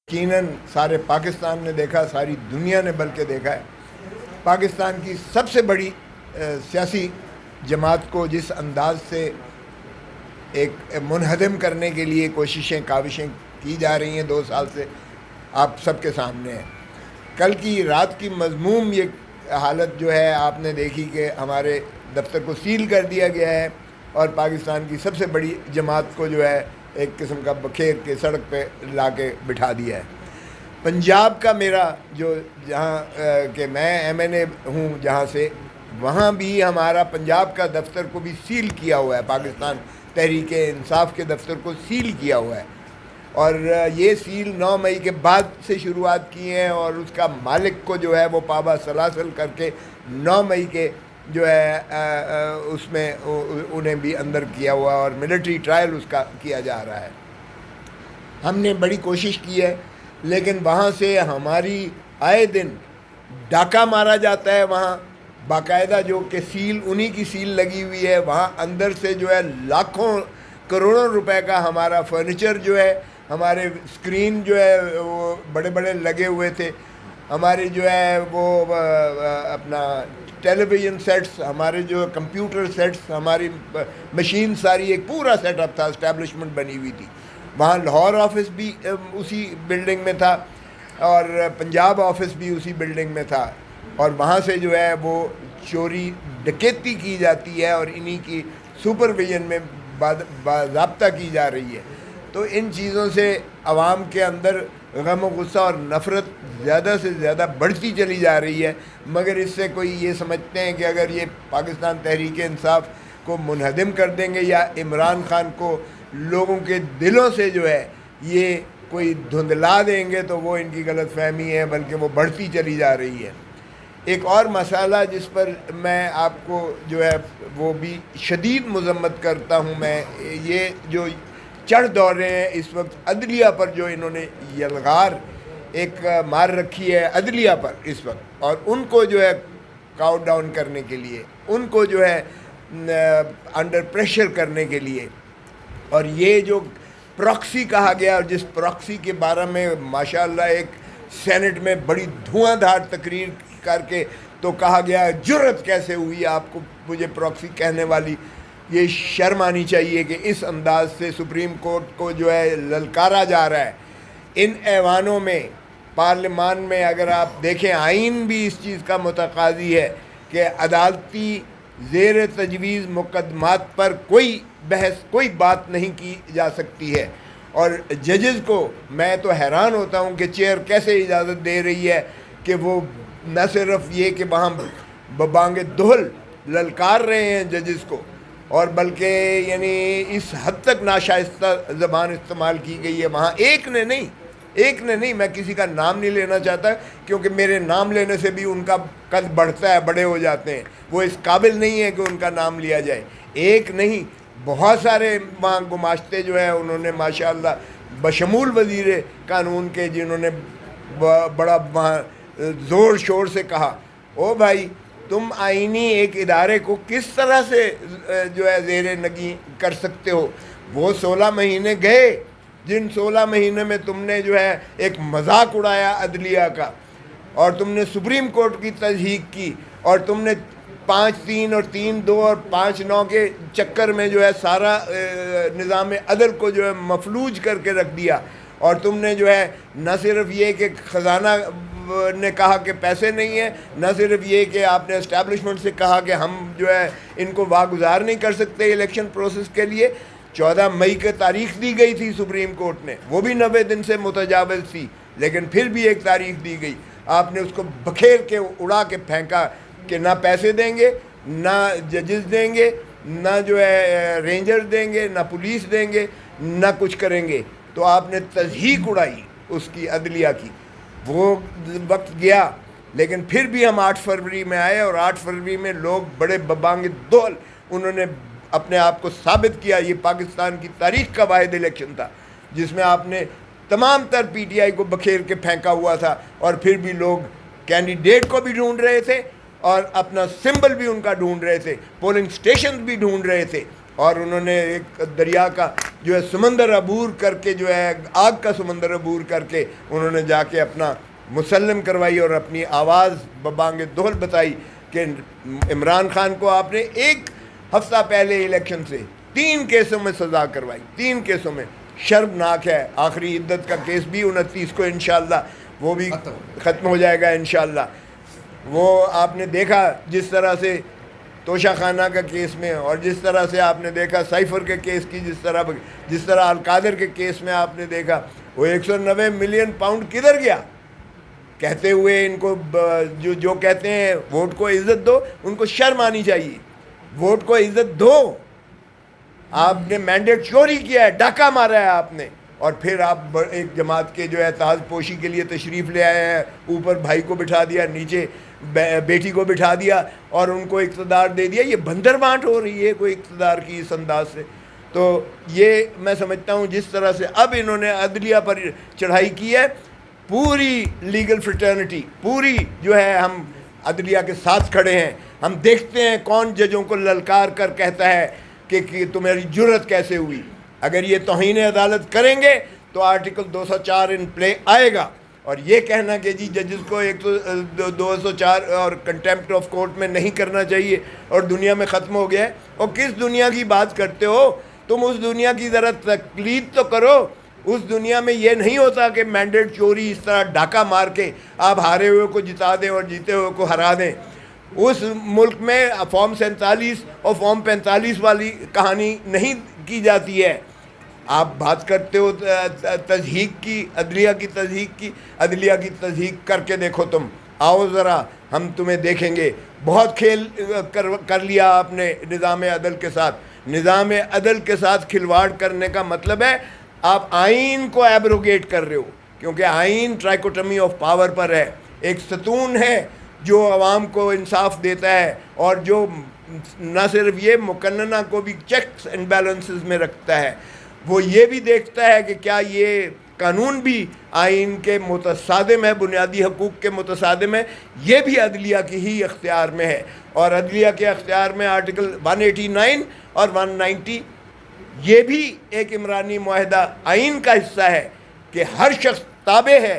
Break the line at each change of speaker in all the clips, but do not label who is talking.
यकीनन सारे पाकिस्तान ने देखा, सारी दुनिया ने बल्कि देखा है। पाकिस्तान की सबसे बड़ी सियासी जमात को जिस अंदाज से एक मुनहदम करने के लिए कोशिशें काविशें की जा रही हैं 2 साल से, आप सबके सामने है। कल की रात की मज़मूम ये हालत जो है आपने देखी कि हमारे दफ्तर को सील कर दिया गया है और पाकिस्तान की सबसे बड़ी जमात को जो है एक किस्म का बखेर के सड़क पे ला के बिठा दिया है। पंजाब का मेरा जो जहाँ कि मैं MNA हूँ जहाँ से, वहाँ भी हमारा पंजाब का दफ्तर को भी सील किया हुआ है। पाकिस्तान तहरीक इंसाफ के दफ्तर को सील किया हुआ है और ये सील 9 मई के बाद से शुरुआत की है और उसका मालिक को जो है वो पाबा सलासल करके 9 मई के जो है उसमें उन्हें भी अंदर किया हुआ और मिलिट्री ट्रायल उसका किया जा रहा है। हमने बड़ी कोशिश की है लेकिन वहाँ से हमारी आए दिन डाका मारा जाता है। वहाँ बाकायदा जो कि सील उन्हीं की सील लगी हुई है, वहाँ अंदर से जो है लाखों करोड़ों रुपए का हमारा फर्नीचर जो है, हमारे स्क्रीन जो है वो बड़े बड़े लगे हुए थे, हमारे जो है वो अपना टेलीविज़न सेट्स, हमारे जो कंप्यूटर सेट्स, हमारी मशीन, सारी एक पूरा सेटअप था, इस्टेब्लिशमेंट बनी हुई थी। वहाँ लाहौर ऑफिस भी उसी बिल्डिंग में था और पंजाब ऑफिस भी उसी बिल्डिंग में था और वहाँ से जो है वो चोरी डकैती की जाती है और इन्हीं की सुपरविजन में बाज़ाब्ता की जा रही है। तो इन चीज़ों से आवाम के अंदर गम और गुस्सा और नफ़रत ज़्यादा से ज़्यादा बढ़ती चली जा रही है। मगर इससे कोई ये समझते हैं कि अगर ये पाकिस्तान तहरीक इंसाफ को मुनहदम कर देंगे या इमरान खान को लोगों के दिलों से जो है ये कोई धुंधला देंगे तो वो इनकी गलत फहमी है, बल्कि वो बढ़ती चली जा रही है। एक और मसाला जिस पर मैं आपको जो है वो भी शदीद मज़म्मत करता हूँ मैं, ये जो चढ़ दौड़ रहे हैं इस वक्त अदलिया पर, जो इन्होंने यलगार एक मार रखी है अदलिया पर इस वक्त, और उनको जो है काउंट डाउन करने के लिए, उनको जो है अंडर प्रेशर करने के लिए, और ये जो प्रॉक्सी कहा गया और जिस प्रॉक्सी के बारे में माशाल्लाह एक सेनेट में बड़ी धुआंधार तकरीर करके तो कहा गया, जुर्रत कैसे हुई आपको मुझे प्रॉक्सी कहने वाली। ये शर्म आनी चाहिए कि इस अंदाज से सुप्रीम कोर्ट को जो है ललकारा जा रहा है। इन ऐवानों में, पार्लियामान में अगर आप देखें, आइन भी इस चीज़ का मुतकाज़ी है कि अदालती ज़ेर तजवीज़ मुकदमात पर कोई बहस, कोई बात नहीं की जा सकती है। और जजेस को मैं तो हैरान होता हूँ कि चेयर कैसे इजाज़त दे रही है कि वो न सिर्फ ये कि वहाँ बबांगे दोहल ललकार रहे हैं जजेस को, और बल्कि यानी इस हद तक नाशाइस्ता ज़बान इस्तेमाल की गई है वहाँ। एक ने नहीं, मैं किसी का नाम नहीं लेना चाहता क्योंकि मेरे नाम लेने से भी उनका कद बढ़ता है, बड़े हो जाते हैं, वो इस काबिल नहीं है कि उनका नाम लिया जाए। एक नहीं, बहुत सारे वहाँ गुमाश्ते जो है उन्होंने माशाअल्लाह बशमूल वज़ीर कानून के, जिन्होंने बड़ा वहाँ ज़ोर शोर से कहा, ओ भाई तुम आईनी एक इदारे को किस तरह से जो है ज़ेरे नगी कर सकते हो। वो 16 महीने गए जिन 16 महीने में तुमने जो है एक मजाक उड़ाया अदलिया का, और तुमने सुप्रीम कोर्ट की तज़हीक की, और तुमने 5-3 और 3-2 और 5-9 के चक्कर में जो है सारा निज़ाम अदल को जो है मफलूज करके रख दिया। और तुमने जो है न सिर्फ ये कि ख़जाना ने कहा कि पैसे नहीं है, न सिर्फ ये कि आपने इस्टेब्लिशमेंट से कहा कि हम जो है इनको वागुजार नहीं कर सकते इलेक्शन प्रोसेस के लिए। 14 मई की तारीख दी गई थी सुप्रीम कोर्ट ने, वो भी 90 दिन से मुतजाविज़ थी, लेकिन फिर भी एक तारीख दी गई। आपने उसको बखेर के उड़ा के फेंका कि ना पैसे देंगे, ना जजेस देंगे, ना जो है रेंजर देंगे, ना पुलिस देंगे, ना कुछ करेंगे। तो आपने तज़हीक उड़ाई उसकी अदलिया की। वो वक्त गया, लेकिन फिर भी हम 8 फरवरी में आए और 8 फरवरी में लोग बड़े बबांगे दोल, उन्होंने अपने आप को साबित किया। ये पाकिस्तान की तारीख का वाहिद इलेक्शन था जिसमें आपने तमाम तर PTI को बखेर के फेंका हुआ था, और फिर भी लोग कैंडिडेट को भी ढूंढ रहे थे और अपना सिंबल भी उनका ढूंढ रहे थे, पोलिंग स्टेशन भी ढूंढ रहे थे, और उन्होंने एक दरिया का जो है समंदर अबूर करके, जो है आग का समंदर अबूर करके उन्होंने जाके अपना मुसल्लम करवाई और अपनी आवाज़ बबांगे दोहल बताई कि इमरान खान को आपने एक हफ्ता पहले इलेक्शन से 3 केसों में सज़ा करवाई, 3 केसों में। शर्मनाक है। आखिरी इद्दत का केस भी 29 को इंशाअल्लाह वो भी ख़त्म हो जाएगा इंशाअल्लाह। वो आपने देखा जिस तरह से तोशा खाना का केस में, और जिस तरह से आपने देखा साइफर के केस की, जिस तरह अलकादर के केस में आपने देखा, वो 190 मिलियन पाउंड किधर गया कहते हुए इनको जो कहते हैं वोट को इज़्ज़त दो, उनको शर्म आनी चाहिए। वोट को इज़्ज़त दो। आपने मैंडेट चोरी किया है, डाका मारा है आपने, और फिर आप एक जमात के जो है ताज पोशी के लिए तशरीफ़ ले आए हैं। ऊपर भाई को बिठा दिया, नीचे बेटी को बिठा दिया और उनको इक़्तिदार दे दिया। ये बंदर बांट हो रही है कोई इक़्तिदार की इस अंदाज से। तो ये मैं समझता हूँ जिस तरह से अब इन्होंने अदलिया पर चढ़ाई की है, पूरी लीगल फ्रेटर्निटी पूरी जो है हम अदलिया के साथ खड़े हैं। हम देखते हैं कौन जजों को ललकार कर कहता है कि तुम्हारी जुर्रत कैसे हुई। अगर ये तौहीन अदालत करेंगे तो आर्टिकल 204 इन प्ले आएगा। और ये कहना कि जी जजेस को 204 और कंटेम्प्ट ऑफ कोर्ट में नहीं करना चाहिए और दुनिया में ख़त्म हो गया है, और किस दुनिया की बात करते हो तुम? उस दुनिया की ज़रा तकलीद तो करो। उस दुनिया में ये नहीं होता कि मैंडेट चोरी इस तरह डाका मार के आप हारे हुए को जिता दें और जीते हुए को हरा दें। उस मुल्क में फॉर्म 47 और फॉर्म 45 वाली कहानी नहीं की जाती है। आप बात करते हो तज़हीक की, अदलिया की तज़हीक की। अदलिया की तज़हीक करके देखो तुम, आओ ज़रा हम तुम्हें देखेंगे। बहुत खेल कर लिया आपने निज़ाम अदल के साथ। निज़ाम अदल के साथ खिलवाड़ करने का मतलब है आप आइन को एब्रोगेट कर रहे हो, क्योंकि आइन ट्राइकोटमी ऑफ पावर पर है। एक सतून है जो आवाम को इंसाफ देता है और जो न सिर्फ ये मुकन्नना को भी चेक्स एंड बैलेंसेस में रखता है, वो ये भी देखता है कि क्या ये कानून भी आइन के मुतसादिम है, बुनियादी हकूक़ के मुतसादिम है। ये भी अदलिया की ही अख्तियार में है। और अदलिया के अख्तियार में आर्टिकल 189 और 190 ये भी एक इमरानी मुआहदा आइन का हिस्सा है कि हर शख्स ताबे है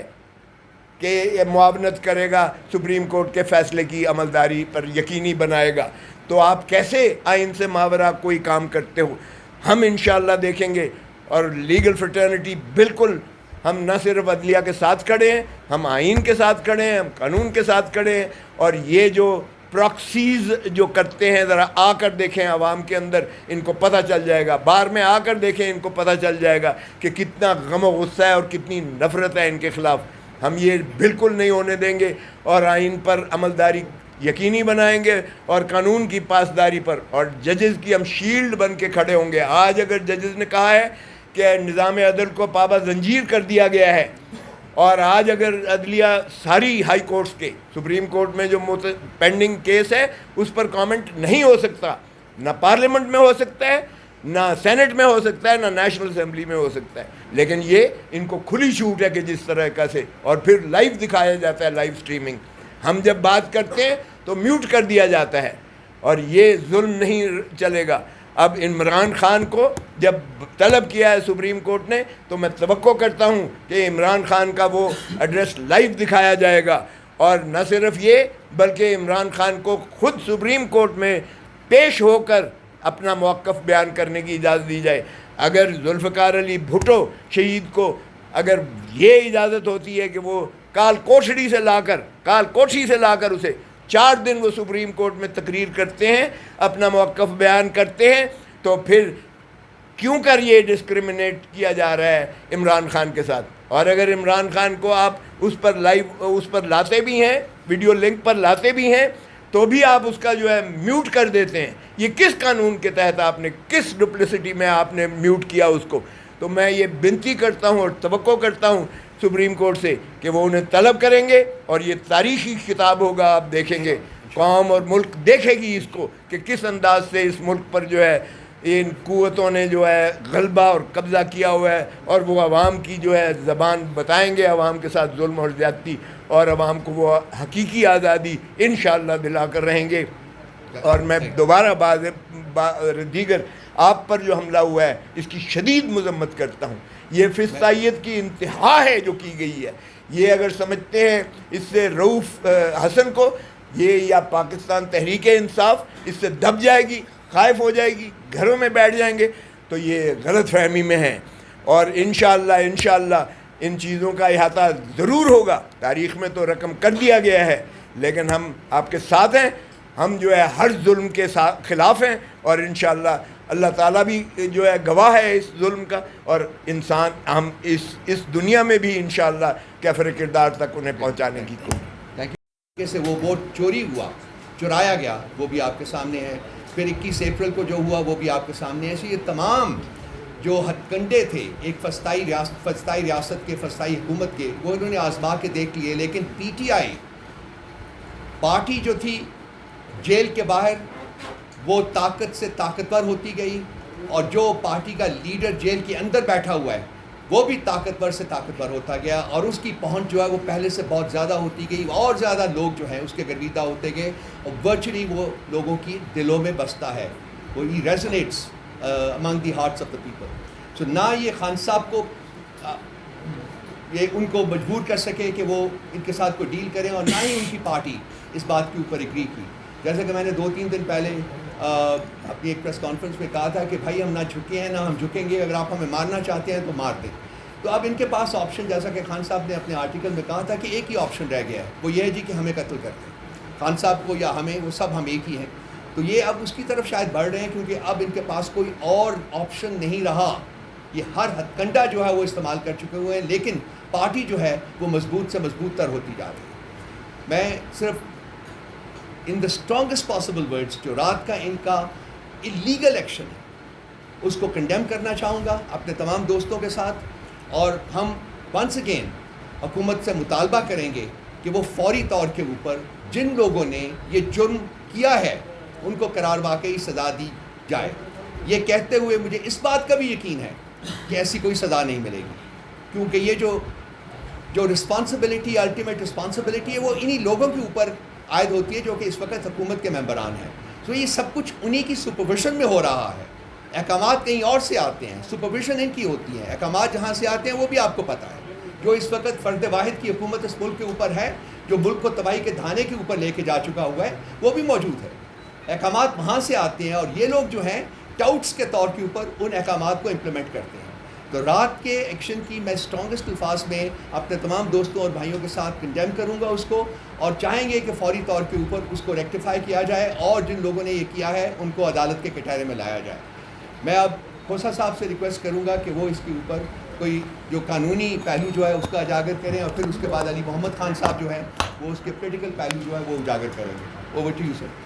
कि ये मुआवनत करेगा, सुप्रीम कोर्ट के फ़ैसले की अमलदारी पर यकीनी बनाएगा। तो आप कैसे आइन से मावरा कोई काम करते हो? हम इंशाअल्लाह देखेंगे। और लीगल फ्रेटर्निटी बिल्कुल, हम न सिर्फ अदलिया के साथ खड़े हैं, हम आइन के साथ खड़े हैं, हम कानून के साथ खड़े हैं। और ये जो प्रॉक्सीज़ जो करते हैं, ज़रा आकर देखें आवाम के अंदर, इनको पता चल जाएगा। बाहर में आकर देखें, इनको पता चल जाएगा कि कितना गम व गुस्सा है और कितनी नफ़रत है इनके ख़िलाफ़। हम ये बिल्कुल नहीं होने देंगे और आइन पर अमलदारी यकीनी बनाएंगे और कानून की पासदारी पर। और जजेस की हम शील्ड बन के खड़े होंगे। आज अगर जजेस ने कहा है कि निज़ाम अदल को पाबा जंजीर कर दिया गया है, और आज अगर अदलिया सारी हाई कोर्ट्स के, सुप्रीम कोर्ट में जो पेंडिंग केस है उस पर कमेंट नहीं हो सकता, ना पार्लियामेंट में हो सकता है, ना सेनेट में हो सकता है, ना नेशनल असेंबली में हो सकता है, लेकिन ये इनको खुली छूट है कि जिस तरह का से, और फिर लाइव दिखाया जाता है, लाइव स्ट्रीमिंग। हम जब बात करते हैं तो म्यूट कर दिया जाता है, और ये जुल्म नहीं चलेगा। अब इमरान खान को जब तलब किया है सुप्रीम कोर्ट ने, तो मैं तवक्को करता हूँ कि इमरान खान का वो एड्रेस लाइव दिखाया जाएगा। और न सिर्फ ये, बल्कि इमरान खान को खुद सुप्रीम कोर्ट में पेश होकर अपना मौक़िफ़ बयान करने की इजाज़त दी जाए। अगर जुल्फ़िकार अली भुट्टो शहीद को अगर ये इजाज़त होती है कि वो काल कोठरी से लाकर उसे 4 दिन वो सुप्रीम कोर्ट में तकरीर करते हैं, अपना मौक़िफ़ बयान करते हैं, तो फिर क्यों कर ये डिस्क्रिमिनेट किया जा रहा है इमरान खान के साथ? और अगर इमरान खान को आप उस पर लाते भी हैं, वीडियो लिंक पर लाते भी हैं, तो भी आप उसका जो है म्यूट कर देते हैं। ये किस कानून के तहत आपने, किस डुप्लिसिटी में आपने म्यूट किया उसको? तो मैं ये विनती करता हूँ और तवक्को करता हूँ सुप्रीम कोर्ट से कि वो उन्हें तलब करेंगे, और ये तारीख़ी किताब होगा। आप देखेंगे, कौम और मुल्क देखेगी इसको कि किस अंदाज से इस मुल्क पर जो है इन कुव्वतों ने जो है गलबा और कब्ज़ा किया हुआ है, और वो आवाम की जो है ज़बान बताएंगे, आवाम के साथ जुल्म और ज़्यादती, और आवाम को वो हकीकी आज़ादी इंशाअल्लाह दिला कर रहेंगे। और मैं दोबारा दीगर आप पर जो हमला हुआ है इसकी शदीद मजम्मत करता हूँ। ये फिस्तायत की इंतहा है जो की गई है। ये अगर समझते हैं इससे रऊफ़ हसन को, ये या पाकिस्तान तहरीक इंसाफ इससे दब जाएगी, खाइफ हो जाएगी, घरों में बैठ जाएंगे, तो ये गलत फहमी में हैं। और इंशाअल्लाह इन चीज़ों का इहाता ज़रूर होगा। तारीख़ में तो रकम कर दिया गया है, लेकिन हम आपके साथ हैं। हम जो है हर जुल्म के ख़िलाफ़ हैं और इंशाअल्लाह अल्लाह ताला भी जो है गवाह है इस जुल्म का, और इंसान हम इस दुनिया में भी इंशाअल्लाह कैफ़र किरदार तक उन्हें पहुँचाने की कोशिश।
से वो वोट चोरी हुआ, चुराया गया, वो भी आपके सामने है। फिर 21 अप्रैल को जो हुआ वो भी आपके सामने है। ये तमाम जो हथकंडे थे एक फस्ताई रियासत के, फस्ताई हुकूमत के, वो इन्होंने आजमा के देख लिए। लेकिन पीटीआई पार्टी जो थी जेल के बाहर वो ताकत से ताकतवर होती गई, और जो पार्टी का लीडर जेल के अंदर बैठा हुआ है वो भी ताकतवर से ताकतवर होता गया, और उसकी पहुंच जो है वो पहले से बहुत ज़्यादा होती गई, और ज़्यादा लोग जो हैं उसके गर्विदा होते गए, और वर्चुअली वो लोगों की दिलों में बसता है, वो ही resonates among the hearts of the people. So ना ये खान साहब को ये उनको मजबूर कर सके कि वो इनके साथ कोई डील करें, और ना ही उनकी पार्टी इस बात के ऊपर एग्री की। जैसे कि मैंने 2-3 दिन पहले अपनी एक प्रेस कॉन्फ्रेंस में कहा था कि भाई हम ना झुके हैं ना हम झुकेंगे, अगर आप हमें मारना चाहते हैं तो मार दें। तो अब इनके पास ऑप्शन, जैसा कि खान साहब ने अपने आर्टिकल में कहा था कि एक ही ऑप्शन रह गया है, वो ये है जी कि हमें कत्ल कर दें, खान साहब को या हमें, वो सब हम एक ही हैं। तो ये अब उसकी तरफ शायद बढ़ रहे हैं, क्योंकि अब इनके पास कोई और ऑप्शन नहीं रहा। ये हर हथकंडा जो है वो इस्तेमाल कर चुके हुए हैं, लेकिन पार्टी जो है वो मजबूत से मजबूत तर होती जा रही है। मैं सिर्फ in the strongest possible words जो रात का इनका इलीगल एक्शन है उसको कंडेम करना चाहूँगा अपने तमाम दोस्तों के साथ, और हम वंस अगेन हुकूमत से मुतालबा करेंगे कि वो फौरी तौर के ऊपर जिन लोगों ने ये जुर्म किया है उनको करार वाकई सज़ा दी जाए। ये कहते हुए मुझे इस बात का भी यकीन है कि ऐसी कोई सज़ा नहीं मिलेगी, क्योंकि ये जो रिस्पॉन्सिबिलिटी, अल्टीमेट रिस्पॉन्सिबिलिटी है वो इन्हीं लोगों के ऊपर आयद होती है जो कि इस वक्त हुकूमत के मेंबरान हैं। तो ये सब कुछ उन्हीं की सुपरविशन में हो रहा है। अहकामात कहीं और से आते हैं, सुपरविशन इनकी होती है। अहकामात जहाँ से आते हैं वो भी आपको पता है। जो इस वक्त फ़र्द वाहिद की हुकूमत इस मुल्क के ऊपर है, जो मुल्क को तबाही के धाने के ऊपर लेके जा चुका हुआ है, वो भी मौजूद है। अहकामात वहाँ से आते हैं, और ये लोग जो हैं टाउट्स के तौर के ऊपर उन अहकामात को इम्प्लीमेंट करते हैं। तो रात के एक्शन की मैं स्ट्रॉन्गेस्ट अल्फाज में अपने तमाम दोस्तों और भाइयों के साथ कंडेम करूँगा उसको, और चाहेंगे कि फौरी तौर के ऊपर उसको रेक्टिफाई किया जाए, और जिन लोगों ने ये किया है उनको अदालत के कटहरे में लाया जाए। मैं अब खोसा साहब से रिक्वेस्ट करूँगा कि वो इसके ऊपर कोई जो कानूनी पहलू जो है उसका उजागर करें, और फिर उसके बाद अली मोहम्मद खान साहब जो हैं वो उसके पोलिटिकल पहलू जो है वो उजागर करेंगे। Over to you sir.